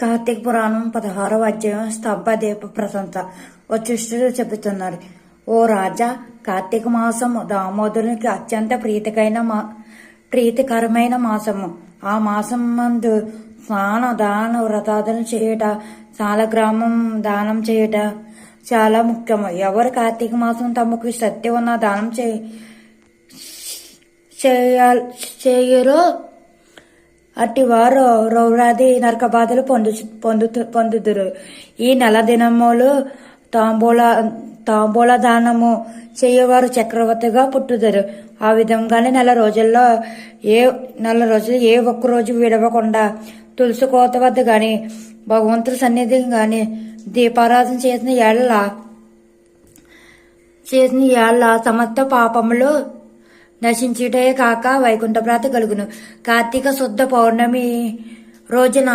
కార్తీక పురాణం 16వ అధ్యాయం స్తబ్ద దీప ప్రశంస. వశిష్ఠుడు చెబుతున్నారు. ఓ రాజా, కార్తీక మాసము దామోదరునికి అత్యంత ప్రీతికరమైన మాసము. ఆ మాసం మందు స్నాన దాన వ్రతాలను చేయుట, గ్రామం దానం చేయుట చాలా ముఖ్యము. ఎవరు కార్తీక మాసం తమకు శక్తి ఉన్న దానం చేయరో అట్టి వారు రౌరాది నరక బాధలు పొందుదురు. ఈ నెల దినములు తాంబూల దానము చేయవారు చక్రవర్తిగా పుట్టుదురు. ఆ విధంగానే నెల రోజులు ఏ ఒక్క రోజు విడవకుండా తులసి కోత వద్ద గాని భగవంతుడి సన్నిధి గాని దీపారాధన చేసిన ఏళ్ల సమస్త పాపములు నశించుటే కాక వైకుంఠ ప్రాప్తి కలుగును. కార్తీక శుద్ధ పౌర్ణమి రోజున